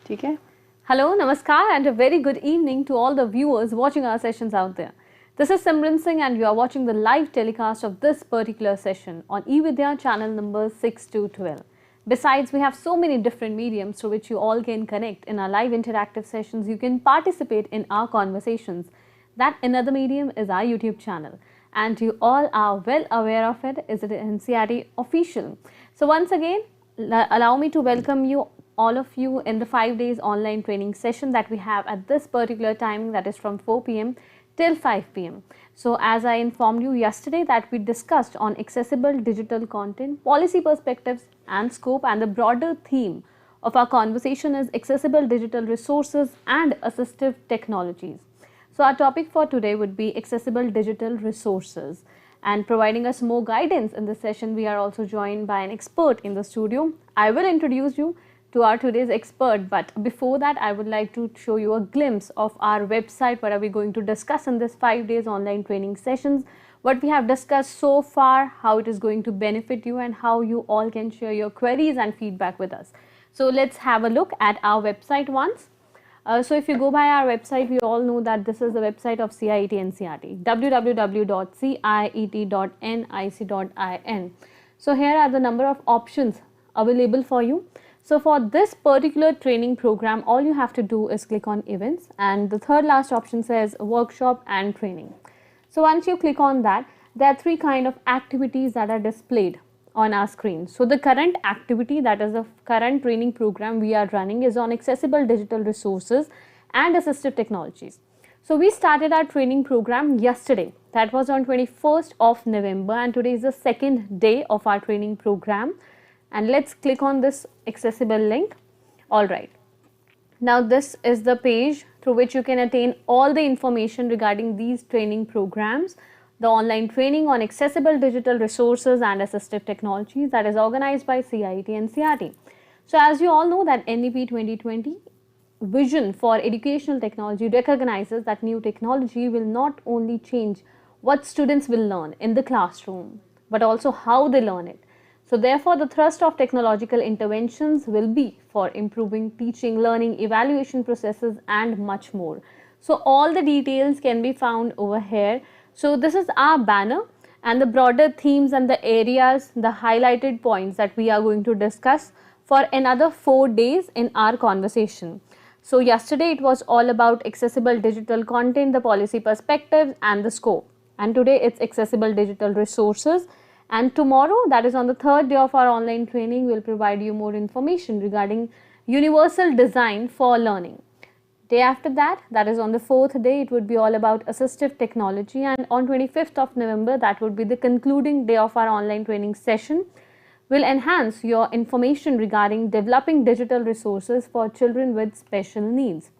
ठीक है. Hello, Namaskar and a very good evening to all the viewers watching our sessions out there. This is Simran Singh and you are watching the live telecast of this particular session on eVidya channel number 6 to 12. Besides, we have so many different mediums through which you all can connect in our live interactive sessions. You can participate in our conversations. That another medium is our YouTube channel. And you all are well aware of it, is it NCRT official. So once again, allow me to welcome you all of you in the 5 days online training session that we have at this particular timing, that is from 4 p.m. till 5 p.m. So as I informed you yesterday that we discussed on accessible digital content, policy perspectives and scope, and the broader theme of our conversation is accessible digital resources and assistive technologies. So our topic for today would be accessible digital resources, and providing us more guidance in this session we are also joined by an expert in the studio. I will introduce you to our today's expert, but before that I would like to show you a glimpse of our website. What are we going to discuss in this 5 days online training sessions, what we have discussed so far, how it is going to benefit you, and how you all can share your queries and feedback with us. So let's have a look at our website once. So if you go by our website, we all know that this is the website of CIET NCRT, www.ciet.nic.in. So here are the number of options available for you. So for this particular training program, all you have to do is click on events, and the third last option says workshop and training. So once you click on that, there are three kind of activities that are displayed on our screen. So the current activity, that is the current training program we are running, is on accessible digital resources and assistive technologies. So we started our training program yesterday, that was on 21st of November, and today is the second day of our training program. And let's click on this accessible link. All right. Now this is the page through which you can attain all the information regarding these training programs. The online training on accessible digital resources and assistive technologies, that is organized by CIET NCRT. So as you all know that NEP 2020 vision for educational technology recognizes that new technology will not only change what students will learn in the classroom, but also how they learn it. So therefore, the thrust of technological interventions will be for improving teaching, learning, evaluation processes and much more. So all the details can be found over here. So this is our banner and the broader themes and the areas, the highlighted points that we are going to discuss for another 4 days in our conversation. So yesterday it was all about accessible digital content, the policy perspectives and the scope. And today it's accessible digital resources. And tomorrow, that is on the third day of our online training, we'll provide you more information regarding universal design for learning. Day after that, that is on the fourth day, it would be all about assistive technology, and on 25th of November, that would be the concluding day of our online training session. Will enhance your information regarding developing digital resources for children with special needs.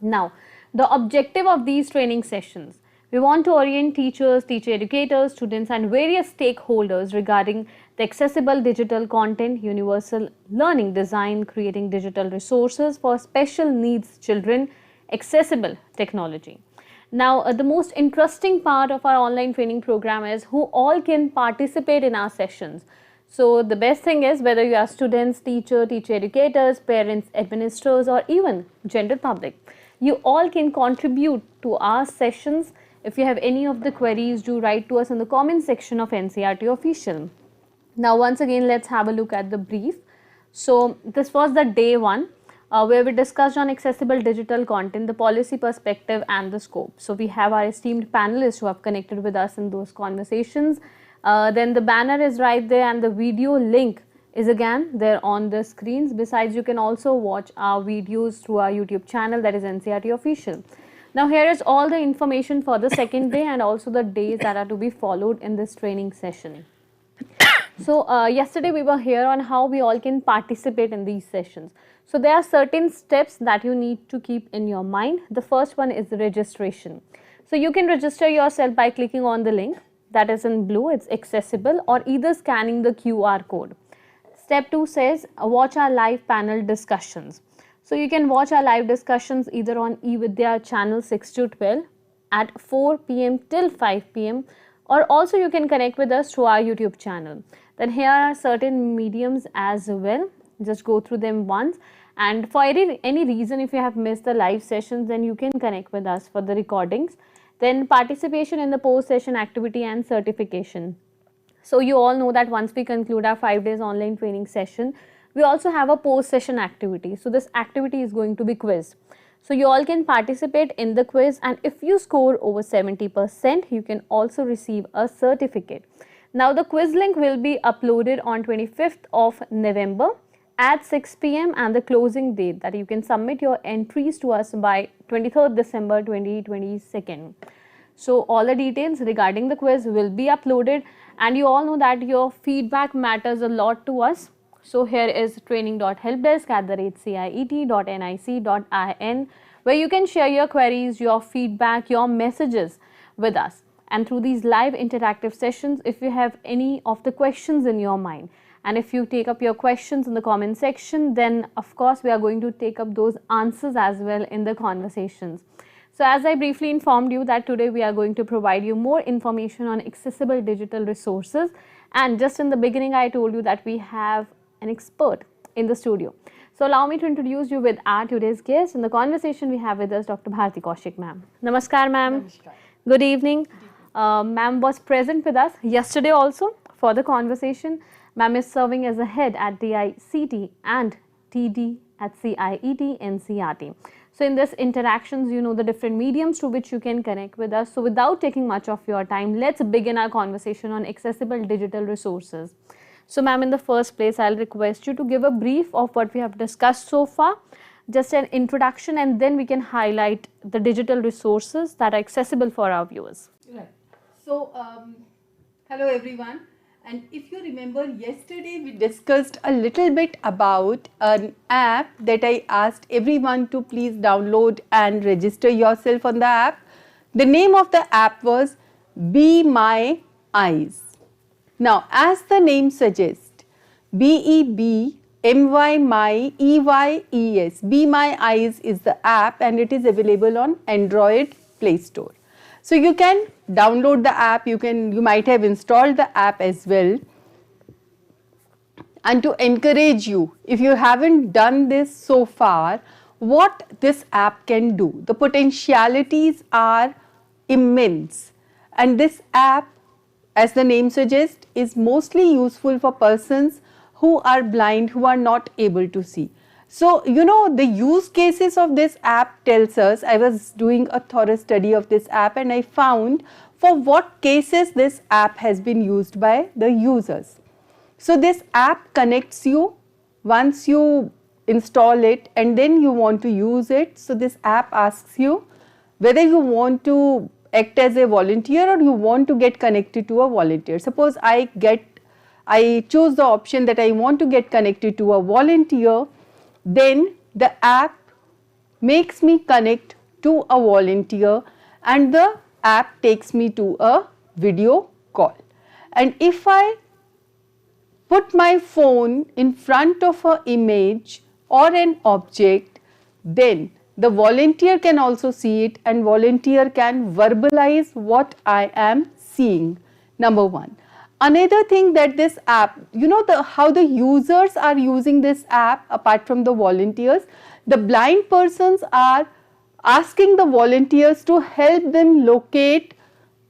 Now, the objective of these training sessions, we want to orient teachers, teacher educators, students and various stakeholders regarding the accessible digital content, universal learning design, creating digital resources for special needs children, accessible technology. Now, the most interesting part of our online training program is who all can participate in our sessions. So the best thing is whether you are students, teacher educators, parents, administrators or even general public, you all can contribute to our sessions. If you have any of the queries, do write to us in the comment section of NCRT official. Now once again, let's have a look at the brief. So this was the day one where we discussed on accessible digital content, the policy perspective and the scope. So we have our esteemed panelists who have connected with us in those conversations. Then the banner is right there and the video link is again there on the screens. Besides, you can also watch our videos through our YouTube channel, that is NCRT official. Now here is all the information for the second day and also the days that are to be followed in this training session. So yesterday we were here on how we all can participate in these sessions. So there are certain steps that you need to keep in your mind. The first one is the registration. So you can register yourself by clicking on the link that is in blue, it's accessible, or either scanning the QR code. Step 2 says watch our live panel discussions. So you can watch our live discussions either on eVidya channel 6 to 12 at 4 p.m. till 5 p.m. or also you can connect with us through our YouTube channel. Then here are certain mediums as well, just go through them once. And for any reason, if you have missed the live sessions, then you can connect with us for the recordings. Then participation in the post-session activity and certification. So you all know that once we conclude our 5 days online training session, we also have a post-session activity. So this activity is going to be quiz. So you all can participate in the quiz, and if you score over 70%, you can also receive a certificate. Now the quiz link will be uploaded on 25th of November at 6 p.m. and the closing date that you can submit your entries to us by 23rd December 2022. So all the details regarding the quiz will be uploaded, and you all know that your feedback matters a lot to us. So here is training.helpdesk@ciet.nic.in, where you can share your queries, your feedback, your messages with us. And through these live interactive sessions, if you have any of the questions in your mind, and if you take up your questions in the comment section, then of course we are going to take up those answers as well in the conversations. So as I briefly informed you that today we are going to provide you more information on accessible digital resources, and just in the beginning I told you that we have an expert in the studio. So allow me to introduce you with our today's guest. In the conversation we have with us Dr. Bharti Kaushik ma'am. Namaskar ma'am. Namaskar. Good evening. Ma'am was present with us yesterday also for the conversation. Ma'am is serving as a head at DICT and TD at CIET NCRT. So in this interactions, you know the different mediums to which you can connect with us. So without taking much of your time, let's begin our conversation on accessible digital resources. So ma'am, in the first place, I'll request you to give a brief of what we have discussed so far, just an introduction, and then we can highlight the digital resources that are accessible for our viewers. Right. So, hello everyone. And if you remember, yesterday we discussed a little bit about an app that I asked everyone to please download and register yourself on the app. The name of the app was Be My Eyes. Now, as the name suggests, BEBMYMYEYES, Be My Eyes is the app, and it is available on Android Play Store. So you can download the app, you might have installed the app as well. And to encourage you, if you haven't done this so far, what this app can do, the potentialities are immense. And this app, as the name suggests, is mostly useful for persons who are blind, who are not able to see. So, you know, the use cases of this app tells us, I was doing a thorough study of this app and I found for what cases this app has been used by the users. So, this app connects you once you install it and then you want to use it. So, this app asks you whether you want to act as a volunteer or you want to get connected to a volunteer. Suppose I choose the option that I want to get connected to a volunteer. Then the app makes me connect to a volunteer and the app takes me to a video call. And if I put my phone in front of an image or an object, then the volunteer can also see it and volunteer can verbalize what I am seeing, number one. Another thing that this app, you know how the users are using this app apart from the volunteers, the blind persons are asking the volunteers to help them locate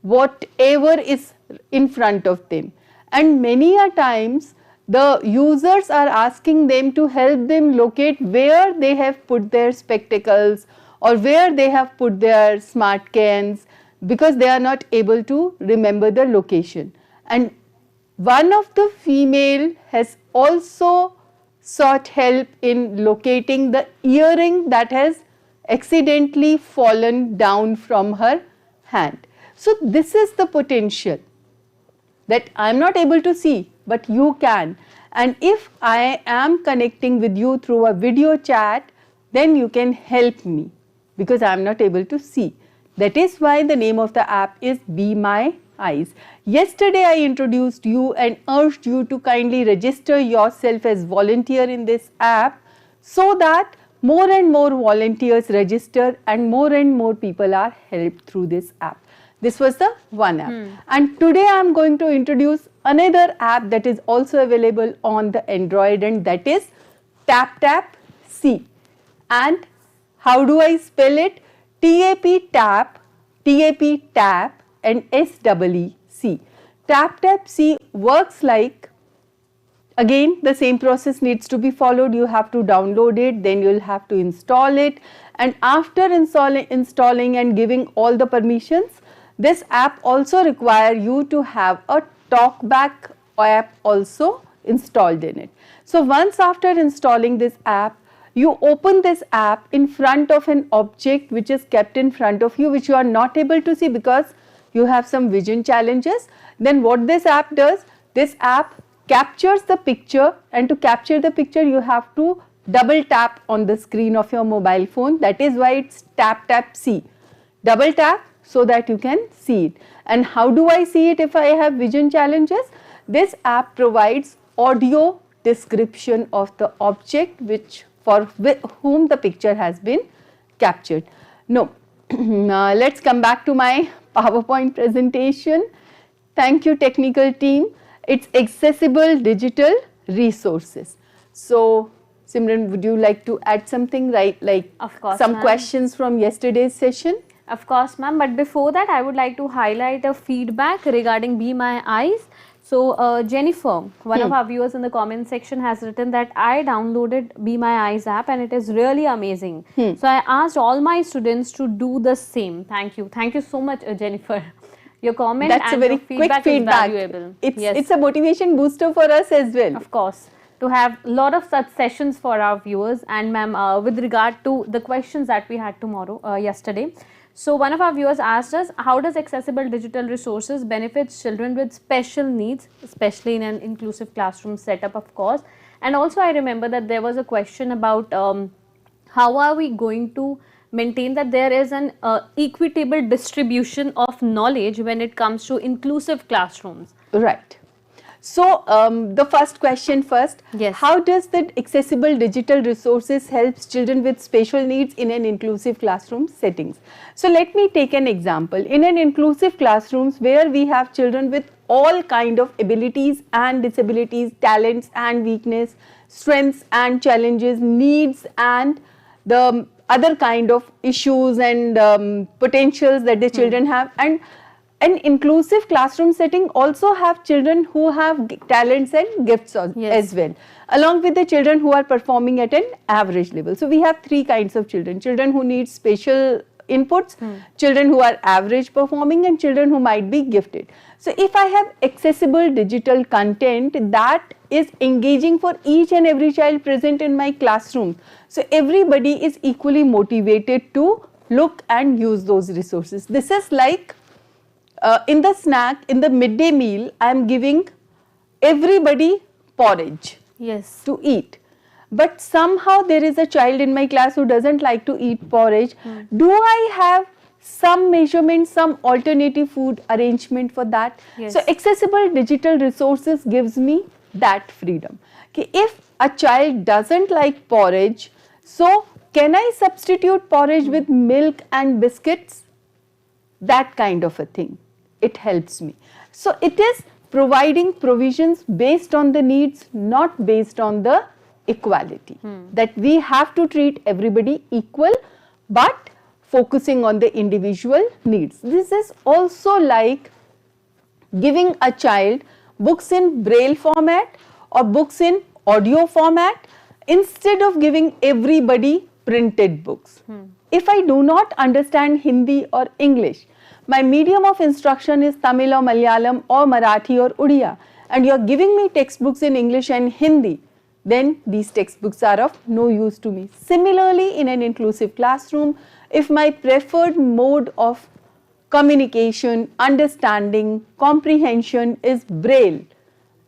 whatever is in front of them. And many a times the users are asking them to help them locate where they have put their spectacles or where they have put their smart cans because they are not able to remember the location. And one of the female has also sought help in locating the earring that has accidentally fallen down from her hand. So this is the potential that I am not able to see, but you can. And if I am connecting with you through a video chat, then you can help me because I am not able to see. That is why the name of the app is Be My Eyes. Yesterday I introduced you and urged you to kindly register yourself as volunteer in this app so that more and more volunteers register and more people are helped through this app. This was the one app. And today I am going to introduce another app that is also available on the Android, and that is Tap C. And how do I spell it? TAP tap, TAP tap and SEEC. Tap tap C works like, again the same process needs to be followed. You have to download it, then you will have to install it, and after installing and giving all the permissions, this app also require you to have a talkback app also installed in it. So once after installing this app, you open this app in front of an object which is kept in front of you, which you are not able to see because you have some vision challenges. Then what this app does, this app captures the picture, and to capture the picture you have to double tap on the screen of your mobile phone. That is why it's tap tap see. Double tap so that you can see it. And how do I see it if I have vision challenges? This app provides audio description of the object which for whom the picture has been captured. No, let's come back to my PowerPoint presentation. Thank you, technical team. It's accessible digital resources. So Simran, would you like to add something, right? Like of course, some questions from yesterday's session? Of course, ma'am. But before that, I would like to highlight a feedback regarding Be My Eyes. So Jennifer, one of our viewers in the comment section has written that I downloaded Be My Eyes app and it is really amazing. So I asked all my students to do the same. Thank you. Thank you so much, Jennifer. Your comment That's and a very your feedback quick feedback. is valuable. It's a motivation booster for us as well. Of course. To have a lot of such sessions for our viewers. And ma'am, with regard to the questions that we had yesterday. So one of our viewers asked us, how does accessible digital resources benefit children with special needs, especially in an inclusive classroom setup, of course. And also I remember that there was a question about how are we going to maintain that there is an equitable distribution of knowledge when it comes to inclusive classrooms. Right. So the first question first, yes. How does the accessible digital resources helps children with special needs in an inclusive classroom settings? So let me take an example. In an inclusive classrooms where we have children with all kind of abilities and disabilities, talents and weakness, strengths and challenges, needs and the other kind of issues and potentials that the children have, and an inclusive classroom setting also have children who have talents and gifts as well, along with the children who are performing at an average level. So we have three kinds of children: children who need special inputs, children who are average performing, and children who might be gifted. So if I have accessible digital content that is engaging for each and every child present in my classroom, so everybody is equally motivated to look and use those resources. This is like in the snack, in the midday meal, I am giving everybody porridge to eat. But somehow there is a child in my class who doesn't like to eat porridge. Do I have some measurement, some alternative food arrangement for that? So accessible digital resources gives me that freedom. Okay, if a child doesn't like porridge, so can I substitute porridge with milk and biscuits? That kind of a thing. It helps me. So it is providing provisions based on the needs, not based on the equality. That we have to treat everybody equal, but focusing on the individual needs. This is also like giving a child books in braille format or books in audio format instead of giving everybody printed books. If I do not understand Hindi or English, my medium of instruction is Tamil or Malayalam or Marathi or Odia, and you are giving me textbooks in English and Hindi, then these textbooks are of no use to me. Similarly, in an inclusive classroom, if my preferred mode of communication, understanding, comprehension is braille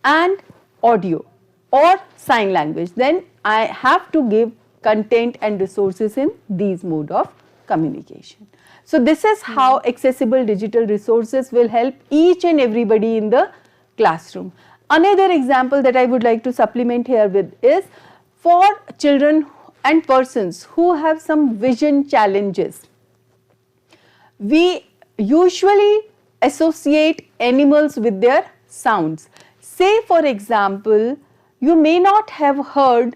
and audio or sign language, then I have to give content and resources in these mode of communication. So this is how accessible digital resources will help each and everybody in the classroom. Another example that I would like to supplement here with is for children and persons who have some vision challenges. We usually associate animals with their sounds. Say for example, you may not have heard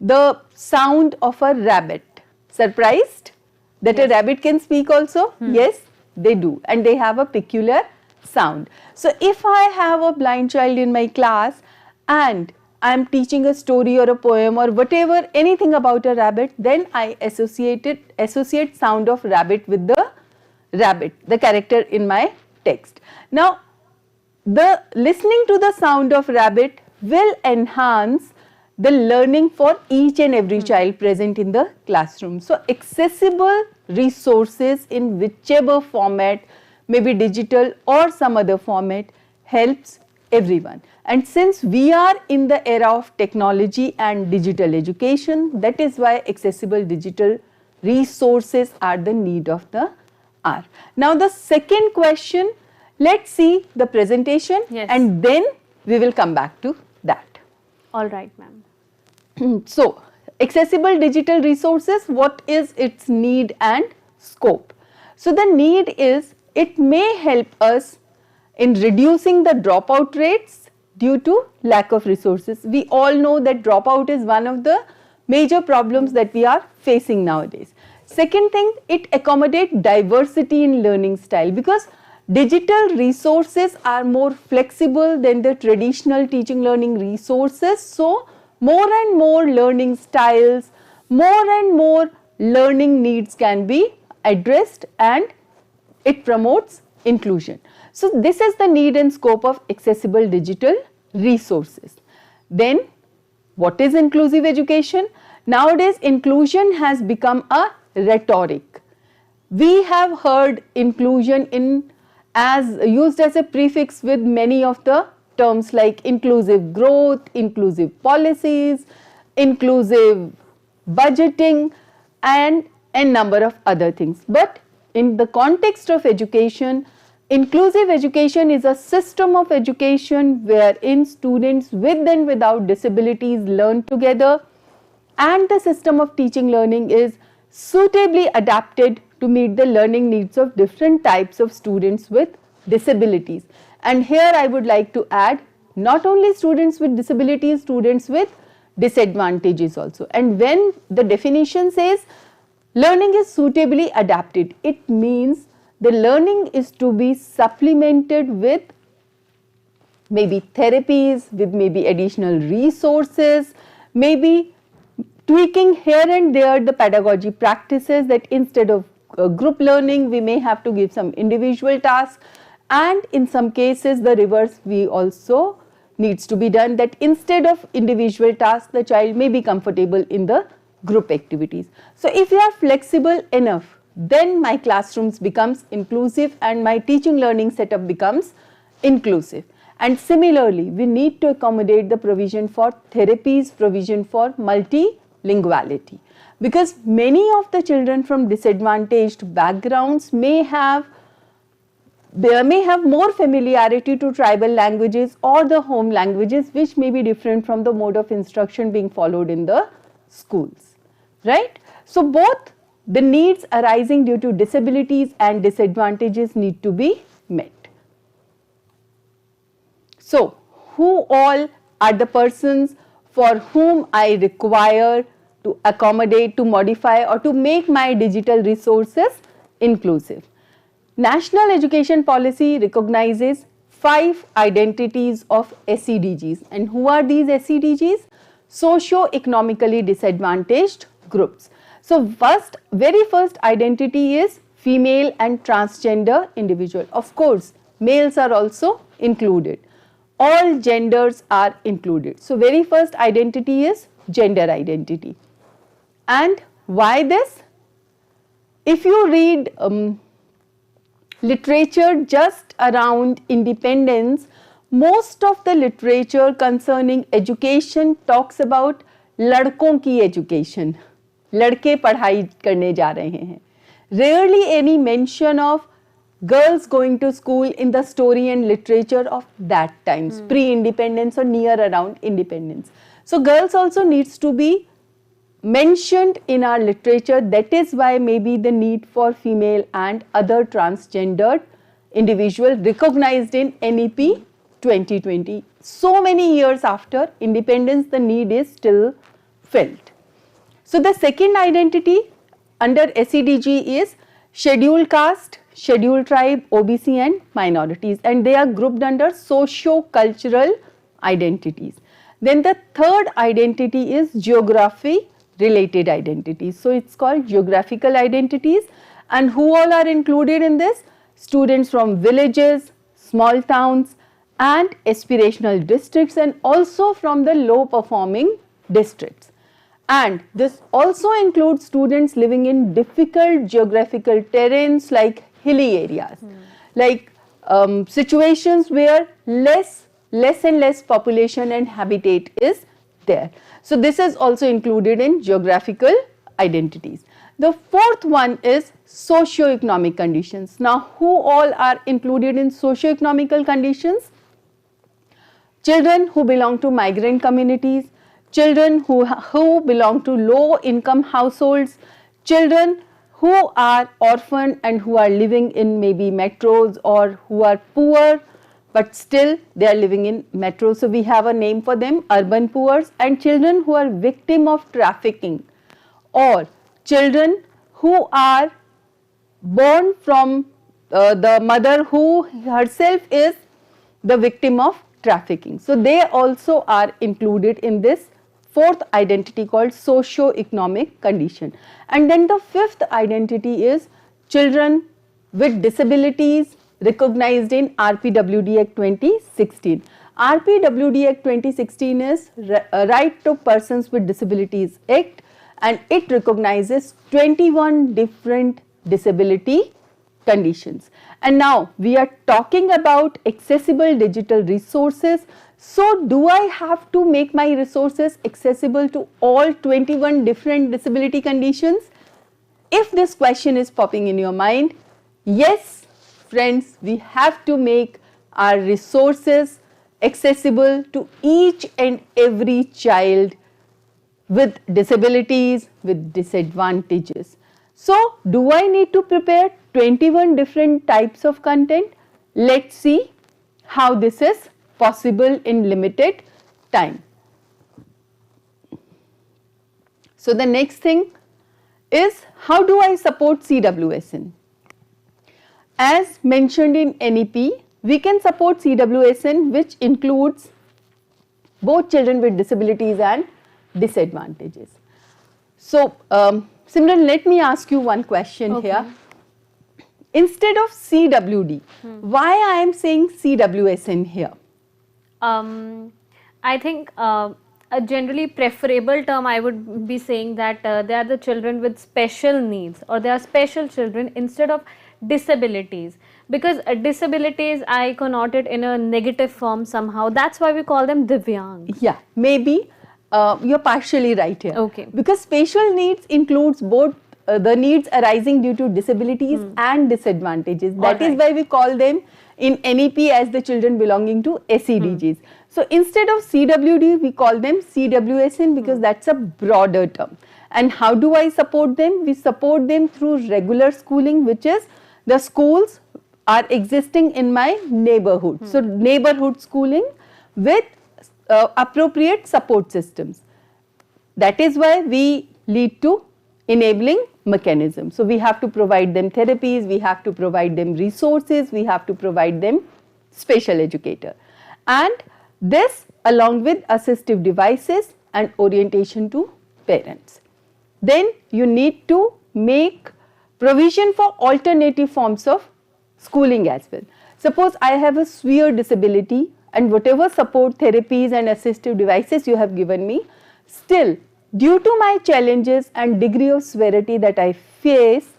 the sound of a rabbit. Surprised that a rabbit can speak also? Yes, they do, and they have a peculiar sound. So if I have a blind child in my class and I am teaching a story or a poem or whatever, anything about a rabbit, then I associate sound of rabbit with the rabbit, the character in my text. Now, the listening to the sound of rabbit will enhance the learning for each and every child present in the classroom. So, accessible resources in whichever format, maybe digital or some other format, helps everyone. And since we are in the era of technology and digital education, that is why accessible digital resources are the need of the hour. Now, the second question, let's see the presentation and then we will come back to that. All right, ma'am. So, accessible digital resources, what is its need and scope? So, the need is it may help us in reducing the dropout rates due to lack of resources. We all know that dropout is one of the major problems that we are facing nowadays. Second thing, it accommodates diversity in learning style, because digital resources are more flexible than the traditional teaching learning resources. So, more and more learning styles, more and more learning needs can be addressed, and it promotes inclusion. So, this is the need and scope of accessible digital resources. Then, what is inclusive education? Nowadays, inclusion has become a rhetoric. We have heard inclusion used as a prefix with many of the terms like inclusive growth, inclusive policies, inclusive budgeting, and a number of other things. But in the context of education, inclusive education is a system of education wherein students with and without disabilities learn together, and the system of teaching learning is suitably adapted to meet the learning needs of different types of students with disabilities. And here I would like to add not only students with disabilities, students with disadvantages also. And when the definition says learning is suitably adapted, it means the learning is to be supplemented with maybe therapies, with maybe additional resources, maybe tweaking here and there the pedagogy practices, that instead of group learning we may have to give some individual tasks, and in some cases the reverse we also needs to be done, that instead of individual tasks the child may be comfortable in the group activities. So, if you are flexible enough, then my classrooms becomes inclusive and my teaching learning setup becomes inclusive. And similarly, we need to accommodate the provision for therapies, provision for multilinguality, because many of the children from disadvantaged backgrounds may have more familiarity to tribal languages or the home languages, which may be different from the mode of instruction being followed in the schools, right? So, both the needs arising due to disabilities and disadvantages need to be met. So, who all are the persons for whom I require to accommodate, to modify, or to make my digital resources inclusive? National Education Policy recognizes 5 identities of SEDGs. And who are these SEDGs? Socio-economically disadvantaged groups. So, very first identity is female and transgender individual. Of course, males are also included. All genders are included. So, very first identity is gender identity. And why this? If you read literature just around independence, most of the literature concerning education talks about लड़कों की education, लड़के पढ़ाई करने जा रहे हैं. Rarely any mention of girls going to school in the story and literature of that times, pre-independence or near around independence. So, girls also needs to be mentioned in our literature. That is why maybe the need for female and other transgendered individual recognized in NEP 2020. So many years after independence, the need is still felt. So the second identity under SEDG is scheduled caste, scheduled tribe, OBC and minorities, and they are grouped under socio-cultural identities. Then the third identity is geography related identities. So it's called geographical identities, and who all are included in this? Students from villages, small towns and aspirational districts, and also from the low performing districts. And this also includes students living in difficult geographical terrains like hilly areas, like situations where less and less population and habitat is there. So this is also included in geographical identities. The fourth one is socio-economic conditions. Now, who all are included in socio-economical conditions? Children who belong to migrant communities, children who belong to low income households, children who are orphaned and who are living in maybe metros, or who are poor but still they are living in metros. So we have a name for them, urban poor, and children who are victim of trafficking, or children who are born from the mother who herself is the victim of trafficking. So they also are included in this fourth identity called socio-economic condition. And then the fifth identity is children with disabilities recognized in RPWD Act 2016. RPWD Act 2016 is Right to Persons with Disabilities Act, and it recognizes 21 different disability conditions. And now we are talking about accessible digital resources. So do I have to make my resources accessible to all 21 different disability conditions? If this question is popping in your mind, yes friends, we have to make our resources accessible to each and every child with disabilities, with disadvantages. So do I need to prepare 21 different types of content? Let's see how this is possible in limited time. So the next thing is, how do I support CWSN? As mentioned in NEP, we can support CWSN, which includes both children with disabilities and disadvantages. So Simran, let me ask you one question here. Instead of CWD, why I am saying CWSN here? I think a generally preferable term I would be saying that they are the children with special needs, or they are special children instead of disabilities, because disabilities I connote it in a negative form somehow. That's why we call them Divyang. Yeah, maybe you're partially right here. Okay. Because special needs includes both the needs arising due to disabilities and disadvantages. That is why we call them in NEP as the children belonging to SEDGs. So instead of CWD, we call them CWSN because that's a broader term. And how do I support them? We support them through regular schooling, which is the schools are existing in my neighborhood. So neighborhood schooling with appropriate support systems. That is why we lead to enabling mechanism. So we have to provide them therapies, we have to provide them resources, we have to provide them special educator. And this along with assistive devices and orientation to parents. Then you need to make provision for alternative forms of schooling as well. Suppose I have a severe disability, and whatever support therapies and assistive devices you have given me, still due to my challenges and degree of severity that I face,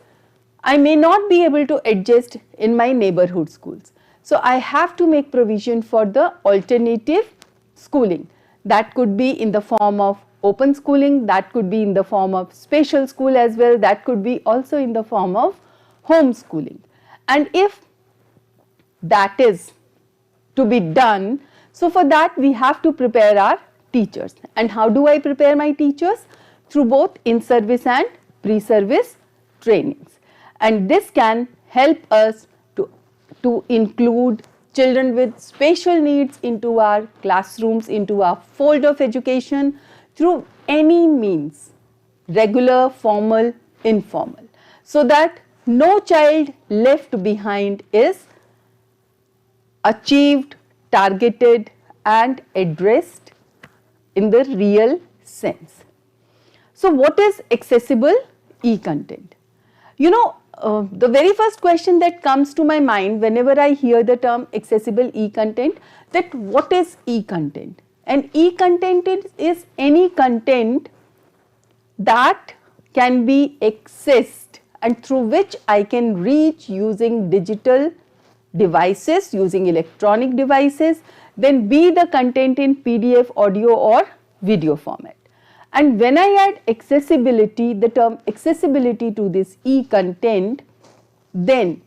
I may not be able to adjust in my neighborhood schools. So I have to make provision for the alternative schooling. That could be in the form of open schooling, that could be in the form of special school as well, that could be also in the form of homeschooling. And if that is to be done, so for that we have to prepare our teachers. And how do I prepare my teachers? Through both in-service and pre-service trainings. And this can help us to include children with special needs into our classrooms, into our fold of education through any means. regular, formal, informal, so that no child left behind is achieved, targeted and addressed in the real sense. So, what is accessible e-content? You know, the very first question that comes to my mind whenever I hear the term accessible e-content, that what is e-content? And e-content is any content that can be accessed and through which I can reach using digital devices, using electronic devices, then be the content in PDF, audio or video format. And when I add accessibility, the term accessibility to this e-content, then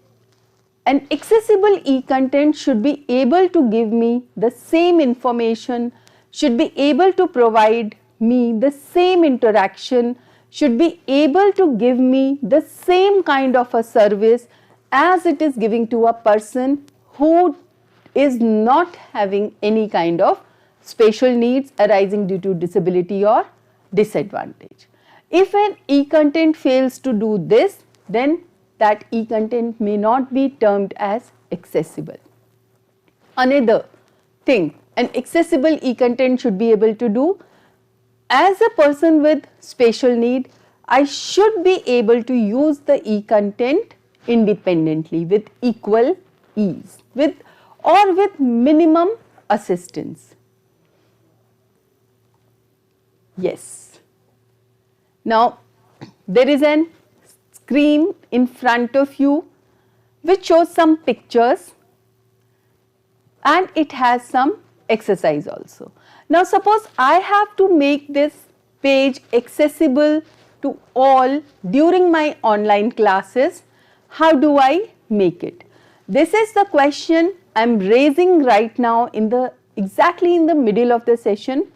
an accessible e-content should be able to give me the same information, should be able to provide me the same interaction, should be able to give me the same kind of a service as it is giving to a person who is not having any kind of special needs arising due to disability or disadvantage. If an e-content fails to do this, then that e-content may not be termed as accessible. Another thing an accessible e-content should be able to do, as a person with special need, I should be able to use the e-content independently with equal ease, with minimum assistance. Yes. Now, there is an screen in front of you which shows some pictures and it has some exercise also. Now, suppose I have to make this page accessible to all during my online classes. How do I make it? This is the question I am raising right now exactly in the middle of the session,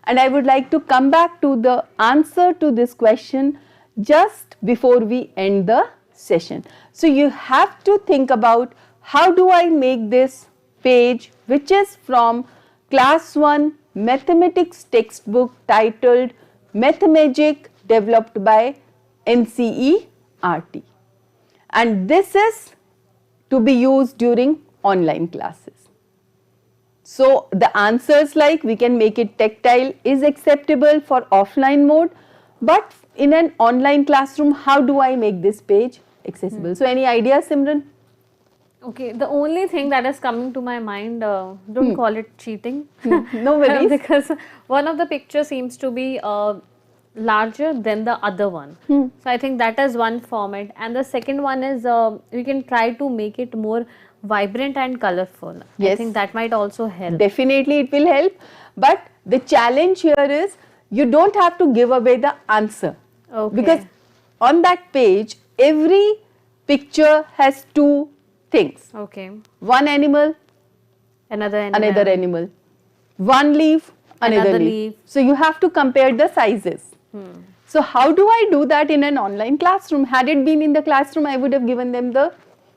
and I would like to come back to the answer to this question just before we end the session. So, you have to think about how do I make this page which is from class 1 mathematics textbook titled Mathemagic, developed by NCERT, and this is to be used during online classes. So, the answers like we can make it tactile is acceptable for offline mode, but in an online classroom how do I make this page accessible? So, any ideas, Simran? Okay, the only thing that is coming to my mind, don't call it cheating. No worries. Because one of the pictures seems to be larger than the other one. So, I think that is one format, and the second one is we can try to make it more vibrant and colorful. Yes. I think that might also help. Definitely it will help, but the challenge here is you don't have to give away the answer. Okay. Because on that page every picture has two things. Okay. One animal, Another animal. another animal. One leaf, another leaf. So, you have to compare the sizes. So, how do I do that in an online classroom? Had it been in the classroom, I would have given them the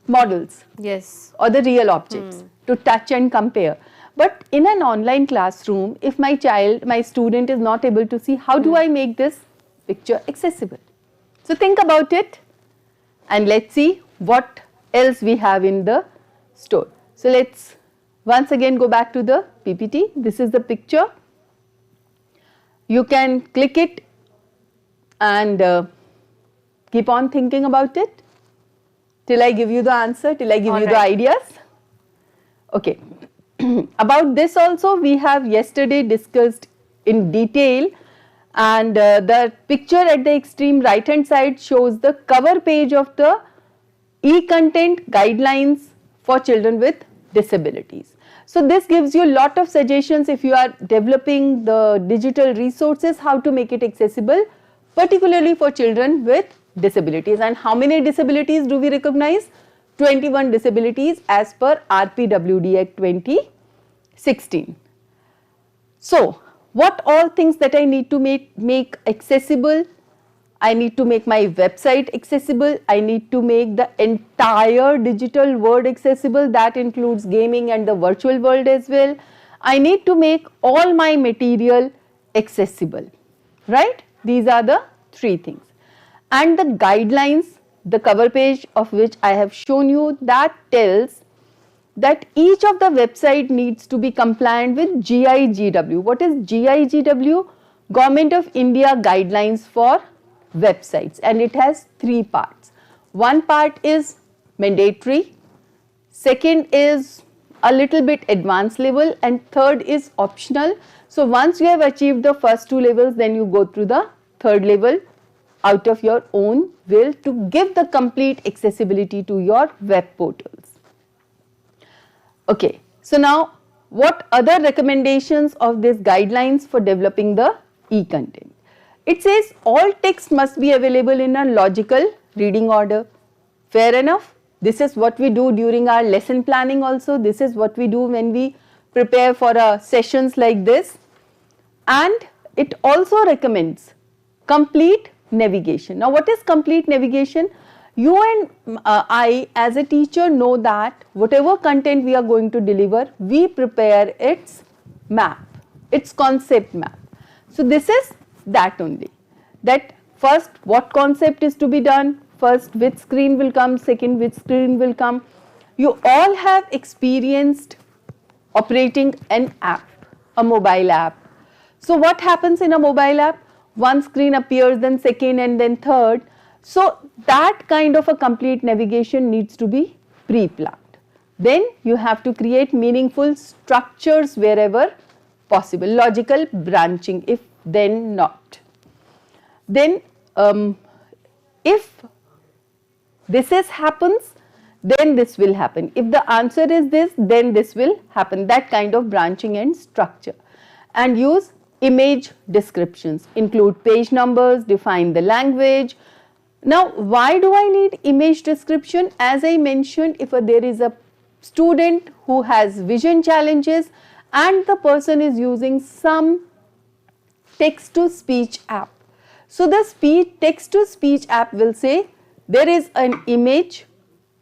models. Yes. Or the real objects to touch and compare. But in an online classroom, if my student is not able to see, how do I make this picture accessible? So, think about it and let's see what else we have in the store. So, let's once again go back to the PPT. This is the picture. You can click it and keep on thinking about it till I give you the answer, till I give you the ideas. Okay. About this also we have yesterday discussed in detail, and the picture at the extreme right hand side shows the cover page of the e-content guidelines for children with disabilities. So, this gives you a lot of suggestions if you are developing the digital resources, how to make it accessible, particularly for children with disabilities. And how many disabilities do we recognize? 21 disabilities as per RPWD Act 2016. So, what all things that I need to make accessible? I need to make my website accessible, I need to make the entire digital world accessible, that includes gaming and the virtual world as well. I need to make all my material accessible, right? These are the three things. And the guidelines, the cover page of which I have shown you, that tells that each of the website needs to be compliant with GIGW. What is GIGW? Government of India Guidelines for Websites, and it has three parts. One part is mandatory, second is a little bit advanced level, and third is optional. So once you have achieved the first two levels, then you go through the third level out of your own will to give the complete accessibility to your web portals. Okay, so now what other recommendations of these guidelines for developing the e-content? It says all text must be available in a logical reading order. Fair enough. This is what we do during our lesson planning also. This is what we do when we prepare for sessions like this. And it also recommends complete navigation. Now what is complete navigation? You and I as a teacher know that whatever content we are going to deliver, we prepare its map, its concept map. So this is that only, that first what concept is to be done, first which screen will come, second which screen will come. You all have experienced operating an app, a mobile app. So what happens in a mobile app? One screen appears, then second and then third. So that kind of a complete navigation needs to be pre-planned. Then you have to create meaningful structures wherever possible, logical branching if then not. Then if this happens, then this will happen. If the answer is this, then this will happen, that kind of branching and structure. And use image descriptions, include page numbers, define the language. Now, why do I need image description? As I mentioned, if there is a student who has vision challenges and the person is using some text to speech app. So the text to speech app will say there is an image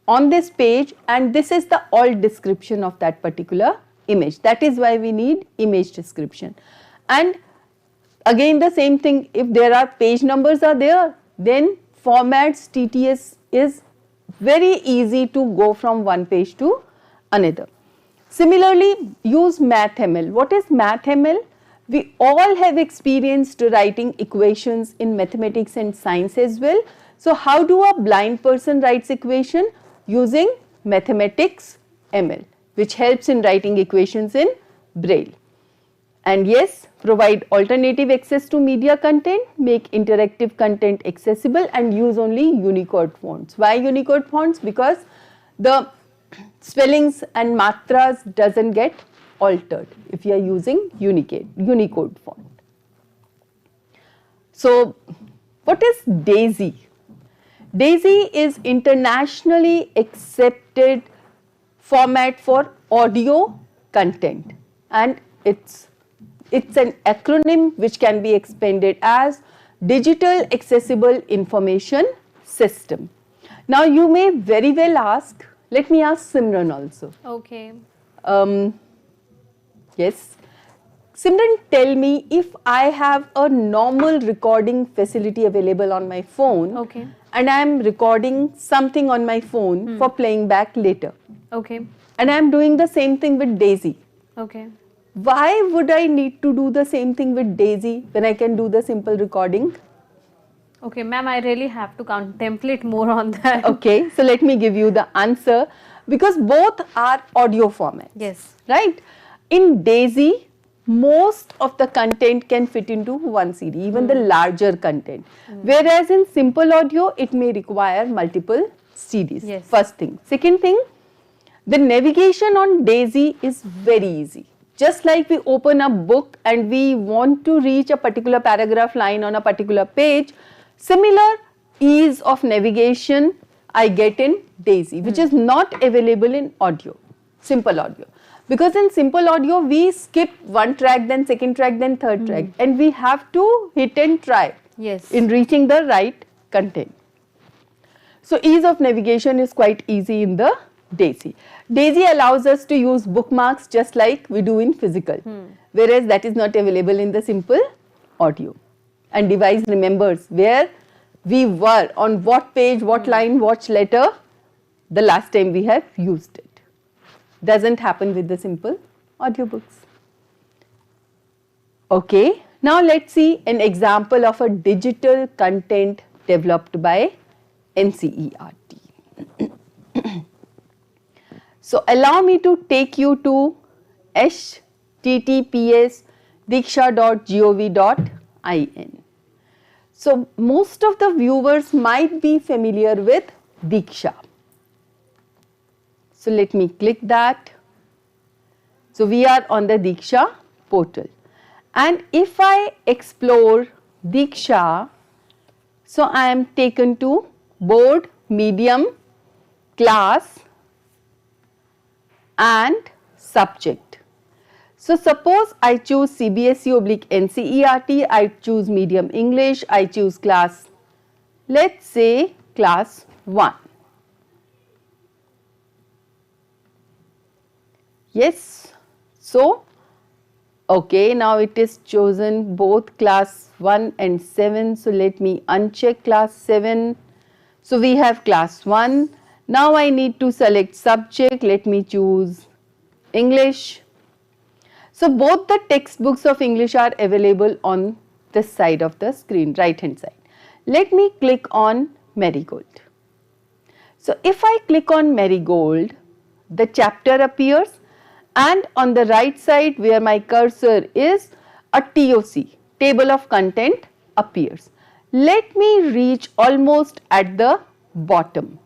on this page and this is the alt description of that particular image. That is why we need image description. And again the same thing, if there are page numbers are there, then formats TTS is very easy to go from one page to another. Similarly, use MathML. What is MathML? We all have experienced writing equations in mathematics and science as well. So how do a blind person writes equation? Using mathematics ML, which helps in writing equations in Braille. And yes, provide alternative access to media content, make interactive content accessible and use only Unicode fonts. Why Unicode fonts? Because the spellings and matras doesn't get altered if you are using Unicode font. So what is DAISY? DAISY is internationally accepted format for audio content, and it's an acronym which can be expanded as Digital Accessible Information System. Now you may very well ask, let me ask Simran also. Okay. Yes. Simran, tell me, if I have a normal recording facility available on my phone, Okay. and I am recording something on my phone for playing back later, Okay. and I am doing the same thing with DAISY. Okay. Why would I need to do the same thing with DAISY when I can do the simple recording? Okay, ma'am, I really have to contemplate more on that. Okay, so let me give you the answer, because both are audio formats. Yes. Right? In DAISY, most of the content can fit into one CD, even the larger content. Whereas in simple audio, it may require multiple CDs. Yes. First thing. Second thing, the navigation on DAISY is very easy. Just like we open a book and we want to reach a particular paragraph line on a particular page, similar ease of navigation I get in DAISY, which is not available in audio, simple audio. Because in simple audio, we skip one track, then second track, then third track, and we have to hit and try Yes. in reaching the right content. So ease of navigation is quite easy in the DAISY. DAISY allows us to use bookmarks just like we do in physical, whereas that is not available in the simple audio. and device remembers where we were, on what page, what line, what letter the last time we have used it. Doesn't happen with the simple audiobooks. Okay, now let's see an example of a digital content developed by NCERT. So allow me to take you to https://diksha.gov.in. So most of the viewers might be familiar with DIKSHA. So let me click that. So we are on the DIKSHA portal, and if I explore DIKSHA, so I am taken to board, medium, class and subject. So suppose I choose CBSE/NCERT, I choose medium English, I choose class, let's say class 1. Yes, so okay, now it is chosen both class 1 and 7. So let me uncheck class 7. So we have class 1. Now I need to select subject. Let me choose English. So both the textbooks of English are available on this side of the screen, right hand side. Let me click on Marigold. So if I click on Marigold, the chapter appears, and on the right side where my cursor is, a TOC, table of content, appears. Let me reach almost at the bottom.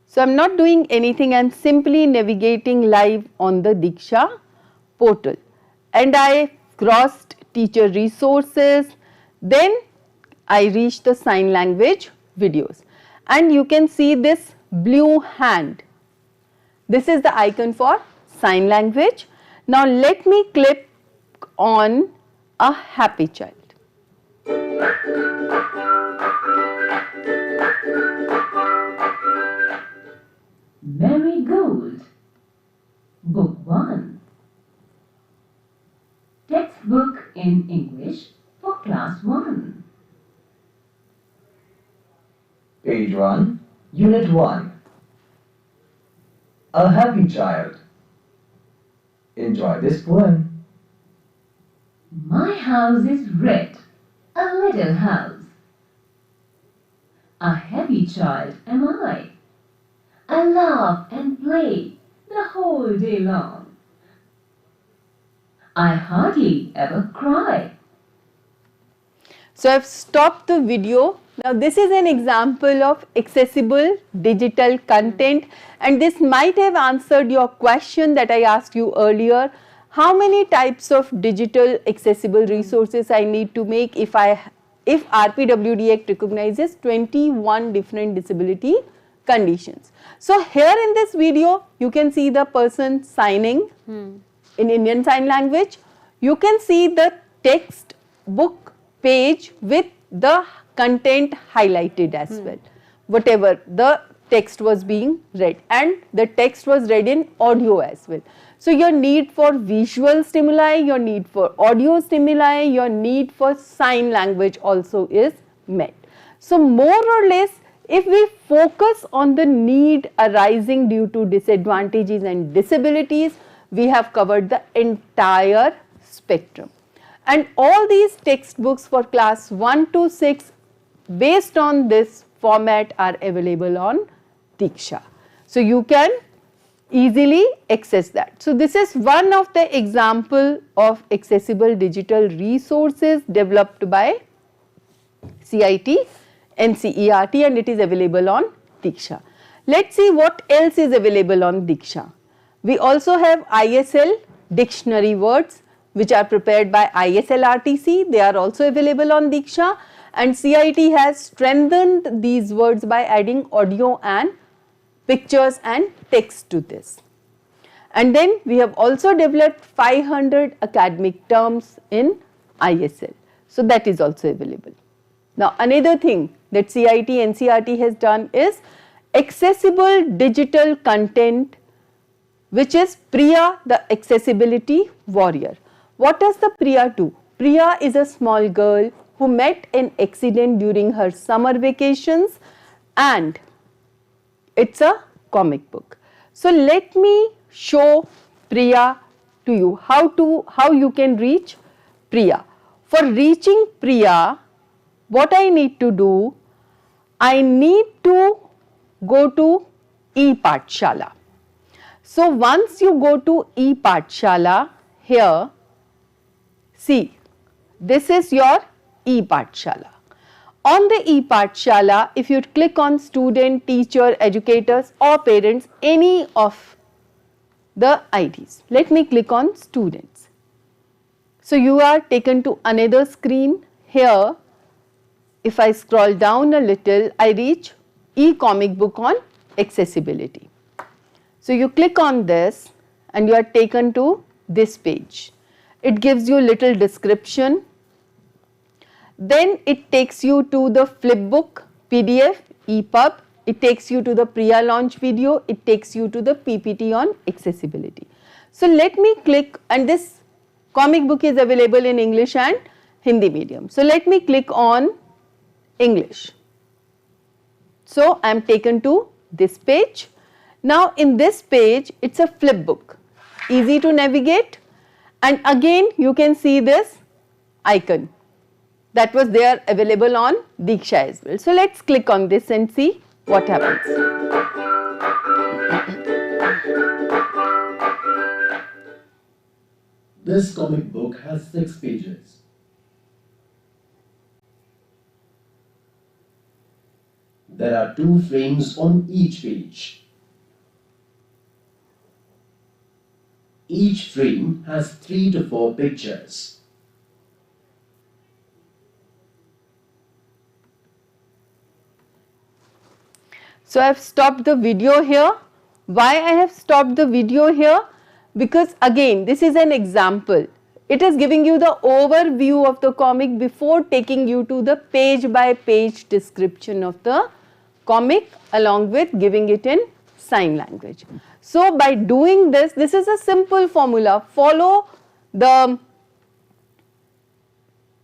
So I am not doing anything, I am simply navigating live on the DIKSHA portal, and I crossed teacher resources, then I reached the sign language videos, and you can see this blue hand. This is the icon for sign language. Now let me click on a happy child. Marigold, Book 1, Textbook in English for Class 1. Page 1, Unit 1. A Happy Child. Enjoy this poem. My house is red, a little house. A happy child am I. I laugh and play the whole day long. I hardly ever cry. So I have stopped the video. Now this is an example of accessible digital content, and this might have answered your question that I asked you earlier. How many types of digital accessible resources I need to make if RPWD Act recognizes 21 different disability conditions. So here in this video you can see the person signing in Indian Sign Language. You can see the textbook page with the content highlighted as well, whatever the text was being read, and the text was read in audio as well. So your need for visual stimuli, your need for audio stimuli, your need for sign language also is met. So more or less, if we focus on the need arising due to disadvantages and disabilities, we have covered the entire spectrum. And all these textbooks for class 1 to 6 based on this format are available on DIKSHA. So you can easily access that. So this is one of the example of accessible digital resources developed by CIT NCERT, and it is available on DIKSHA. Let's see what else is available on DIKSHA. We also have ISL dictionary words which are prepared by ISLRTC. They are also available on DIKSHA, and CIT has strengthened these words by adding audio and pictures and text to this. And then we have also developed 500 academic terms in ISL. So that is also available. Now another thing that CIT NCERT has done is accessible digital content, which is Priya, the accessibility warrior. What does the Priya do? Priya is a small girl who met an accident during her summer vacations, and it's a comic book. So let me show Priya to you, how you can reach Priya. For reaching Priya, what I need to do, I need to go to E-Pathshala. So once you go to E-Pathshala, here, see, this is your E-Pathshala. On the E-Pathshala, if you click on student, teacher, educators or parents, any of the IDs. Let me click on students. So you are taken to another screen. Here, if I scroll down a little, I reach e-comic book on accessibility. So you click on this and you are taken to this page. It gives you little description. Then it takes you to the flipbook, PDF, EPUB. It takes you to the Priya launch video. It takes you to the PPT on accessibility. So let me click, and this comic book is available in English and Hindi medium. So let me click on English. So I am taken to this page. Now in this page, it's a flipbook, easy to navigate, and again you can see this icon that was there available on DIKSHA as well. So let's click on this and see what happens. This comic book has 6 pages. There are 2 frames on each page. Each frame has 3 to 4 pictures. So I have stopped the video here. Why I have stopped the video here? Because again, this is an example. It is giving you the overview of the comic before taking you to the page by page description of the comic, along with giving it in sign language. So by doing this, this is a simple formula. Follow the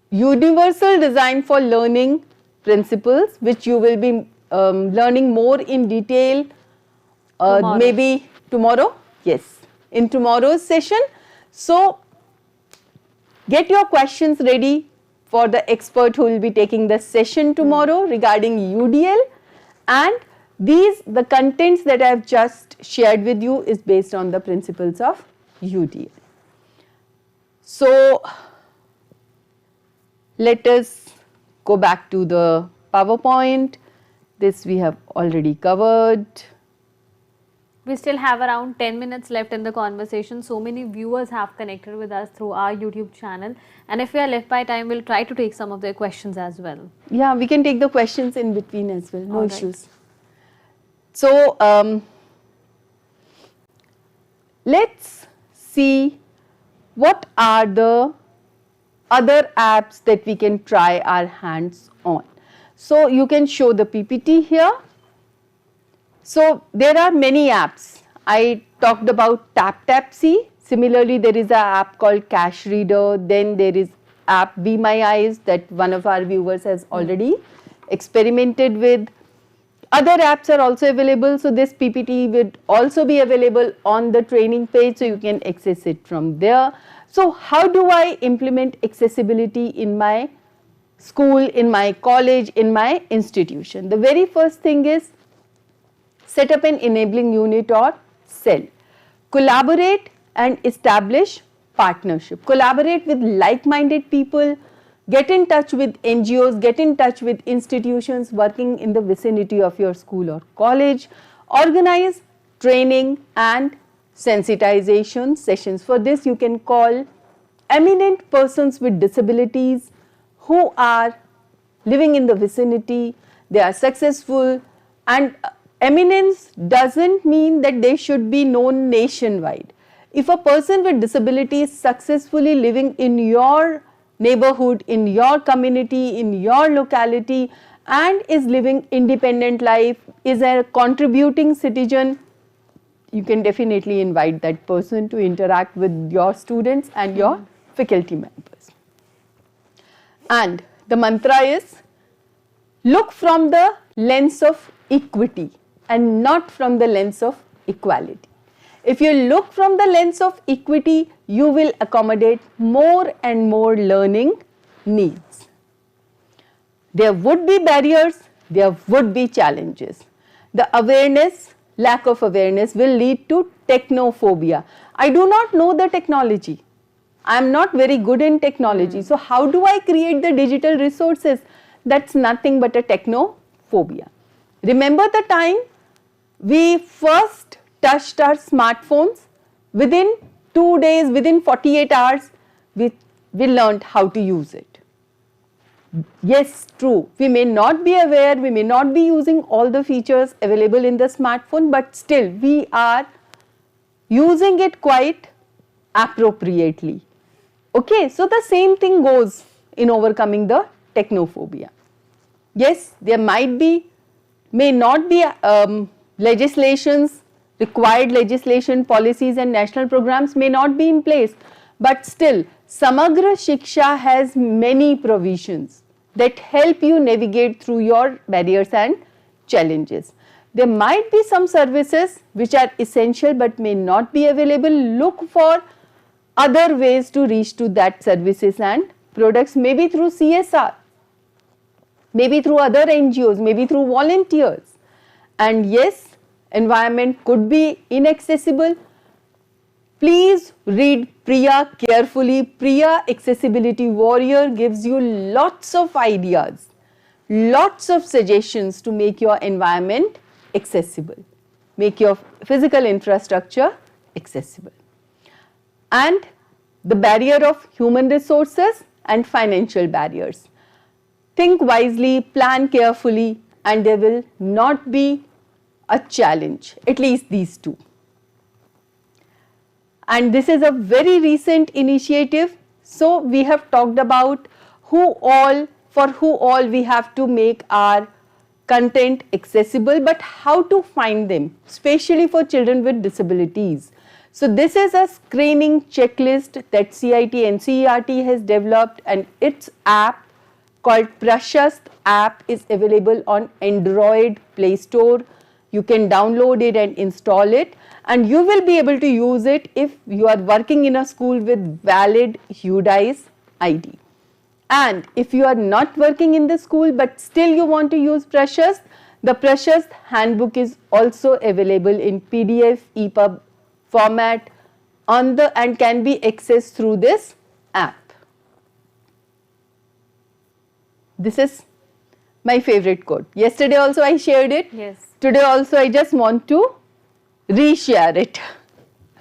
universal design for learning principles, which you will be learning more in detail maybe tomorrow. Yes, in tomorrow's session. So get your questions ready for the expert who will be taking the session tomorrow regarding UDL, and the contents that I have just shared with you is based on the principles of UDL. So let us go back to the PowerPoint. This we have already covered. We still have around 10 minutes left in the conversation. So many viewers have connected with us through our YouTube channel, and if we are left by time, we'll try to take some of their questions as well. Yeah, we can take the questions in between as well, no issues. So let's see what are the other apps that we can try our hands on. So you can show the PPT here. So there are many apps. I talked about TapTapSee. Similarly, there is an app called Cash Reader. Then there is app Be My Eyes that one of our viewers has already experimented with. Other apps are also available. So this PPT would also be available on the training page, so you can access it from there. So how do I implement accessibility in my school, in my college, in my institution? The very first thing is set up an enabling unit or cell. Collaborate and establish partnership. Collaborate with like-minded people. Get in touch with NGOs, get in touch with institutions working in the vicinity of your school or college. Organize training and sensitization sessions. For this, you can call eminent persons with disabilities who are living in the vicinity, they are successful, and eminence doesn't mean that they should be known nationwide. If a person with disability is successfully living in your neighborhood, in your community, in your locality, and is living independent life, is a contributing citizen, you can definitely invite that person to interact with your students and your faculty members. And the mantra is, look from the lens of equity and not from the lens of equality. If you look from the lens of equity, you will accommodate more and more learning needs. There would be barriers, there would be challenges. The awareness, lack of awareness will lead to technophobia. I do not know the technology. I am not very good in technology. So how do I create the digital resources? That's nothing but a technophobia. Remember the time we first touched our smartphones? Within 2 days, within 48 hours, we learned how to use it. Yes, true. We may not be aware, we may not be using all the features available in the smartphone, but still we are using it quite appropriately. Okay, so the same thing goes in overcoming the technophobia. Yes, there may not be legislations, required legislation, policies and national programs may not be in place, but still Samagra Shiksha has many provisions that help you navigate through your barriers and challenges. There might be some services which are essential but may not be available. Look for other ways to reach to that services and products, maybe through CSR, maybe through other NGOs, maybe through volunteers. And yes, environment could be inaccessible. Please read Priya carefully. Priya, Accessibility Warrior, gives you lots of ideas, lots of suggestions to make your environment accessible, make your physical infrastructure accessible. And the barrier of human resources and financial barriers. Think wisely, plan carefully, and there will not be a challenge, at least these two. And this is a very recent initiative. So we have talked about for who all we have to make our content accessible, but how to find them, especially for children with disabilities. So this is a screening checklist that CIT NCERT has developed, and its app called Prashast app is available on Android Play Store. You can download it and install it, and you will be able to use it if you are working in a school with valid UDISE ID. And if you are not working in the school but still you want to use Prashast, the Prashast handbook is also available in PDF, EPUB format and can be accessed through this app. This is my favorite quote. Yesterday also I shared it. Yes. Today also I just want to reshare it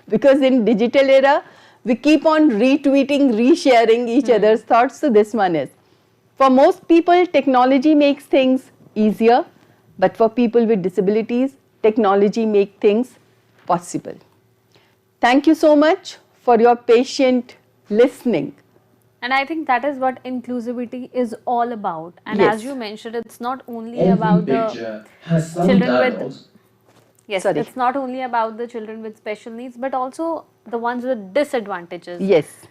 because in digital era we keep on retweeting, resharing each other's thoughts. So this one is, for most people technology makes things easier, but for people with disabilities technology makes things possible. Thank you so much for your patient listening. And I think that is what inclusivity is all about. And Yes. as you mentioned, it's not only Every about the picture has some children with dialogues. yes, Sorry. it's not only about the children with special needs, but also the ones with disadvantages. Yes.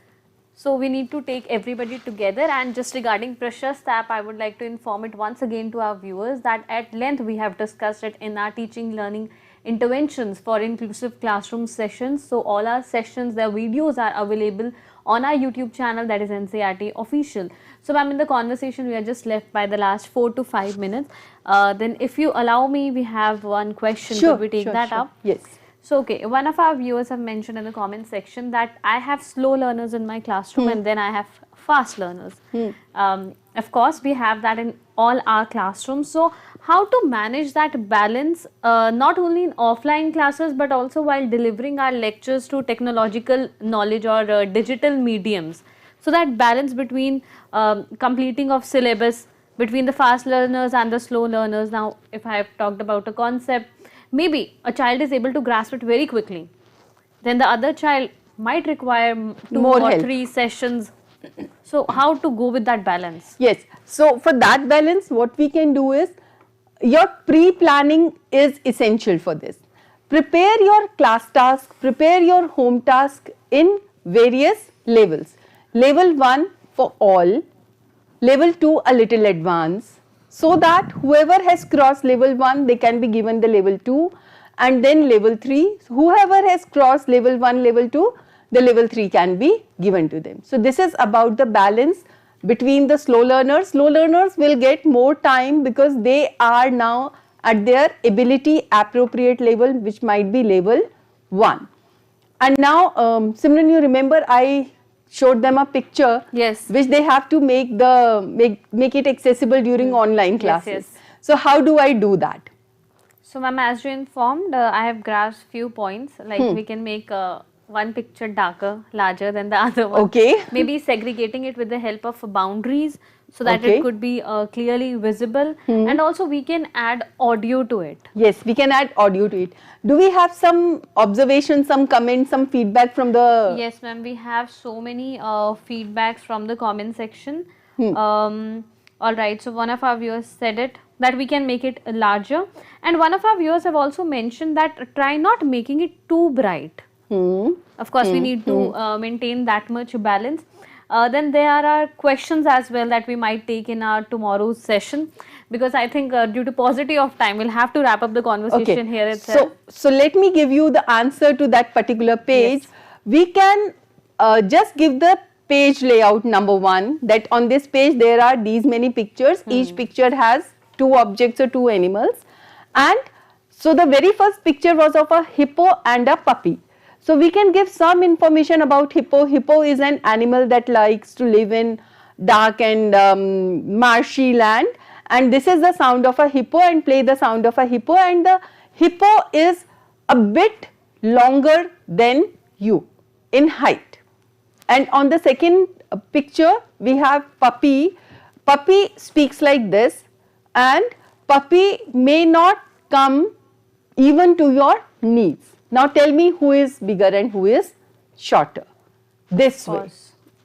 So we need to take everybody together. And just regarding Prashast app, I would like to inform it once again to our viewers that at length we have discussed it in our teaching learning interventions for inclusive classroom sessions. So all our sessions, their videos are available on our YouTube channel, that is NCERT official. So ma'am, in the conversation we are just left by the last 4 to 5 minutes. Then if you allow me, we have one question. Could we take that up? Yes. So okay, one of our viewers have mentioned in the comment section that I have slow learners in my classroom and then I have fast learners. Of course, we have that in all our classrooms. So how to manage that balance not only in offline classes but also while delivering our lectures through technological knowledge or digital mediums. So that balance between completing of syllabus between the fast learners and the slow learners. Now, if I have talked about a concept, maybe a child is able to grasp it very quickly. Then the other child might require 2 More or help. 3 sessions. So how to go with that balance? Yes. So for that balance, what we can do is, your pre-planning is essential for this. Prepare your class task, prepare your home task in various levels. level 1 for all, level 2 a little advanced, so that whoever has crossed level 1 they can be given the level 2, and then level 3, whoever has crossed level 1, level 2, the level 3 can be given to them. So this is about the balance between the slow learners. Slow learners will get more time because they are now at their ability appropriate level, which might be level 1. And now Simran, you remember I showed them a picture, Yes. which they have to make it accessible during online classes. yes. So how do I do that? So ma'am, as you informed, I have grasped few points, like we can make one picture darker, larger than the other one. Okay. Maybe segregating it with the help of boundaries so that Okay. it could be clearly visible, and also we can add audio to it. Yes, we can add audio to it. Do we have some observations, some comments, some feedback from the... Yes ma'am, we have so many feedbacks from the comment section. Alright, so one of our viewers said it, that we can make it larger, and one of our viewers have also mentioned that try not making it too bright. Of course, we need to maintain that much balance. Then there are questions as well that we might take in our tomorrow's session, because I think due to paucity of time, we'll have to wrap up the conversation here itself. So let me give you the answer to that particular page. Yes. We can just give the page layout number 1, that on this page there are these many pictures. Each picture has 2 objects or 2 animals. And so the very first picture was of a hippo and a puppy. So we can give some information about hippo. Hippo is an animal that likes to live in dark and marshy land, and this is the sound of a hippo, and play the sound of a hippo, and the hippo is a bit longer than you in height. And on the second picture we have puppy. Puppy speaks like this, and puppy may not come even to your knees. Now tell me who is bigger and who is shorter. This way.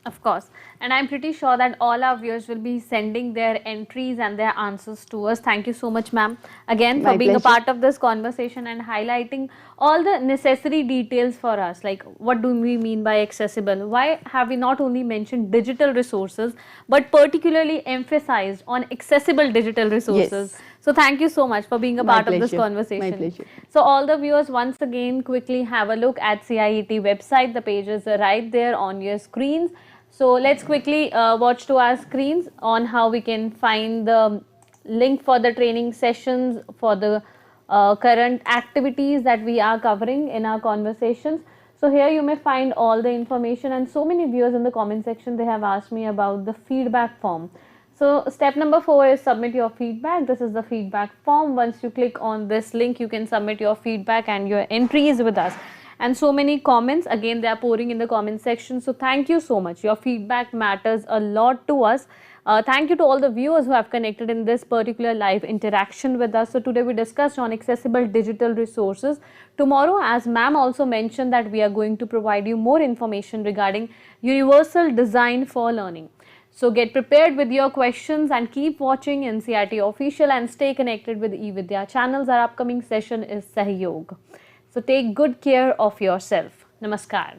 Of course. And I'm pretty sure that all our viewers will be sending their entries and their answers to us. Thank you so much, ma'am, again for My being a pleasure. part of this conversation and highlighting all the necessary details for us. Like, what do we mean by accessible? Why have we not only mentioned digital resources, but particularly emphasized on accessible digital resources? Yes. So thank you so much for being a My part of this pleasure. conversation. My pleasure. So all the viewers, once again, quickly have a look at CIET website. The pages are right there on your screens. So let's quickly watch to our screens on how we can find the link for the training sessions, for the current activities that we are covering in our conversations. So here you may find all the information, and so many viewers in the comment section, they have asked me about the feedback form. So step number 4 is submit your feedback. This is the feedback form. Once you click on this link, you can submit your feedback and your entries with us. And so many comments, again they are pouring in the comment section. So thank you so much. Your feedback matters a lot to us. Thank you to all the viewers who have connected in this particular live interaction with us. So today we discussed on accessible digital resources. Tomorrow, as ma'am also mentioned, that we are going to provide you more information regarding universal design for learning. So get prepared with your questions and keep watching NCERT Official and stay connected with eVidya channels. Our upcoming session is Sahyog. So take good care of yourself. Namaskar.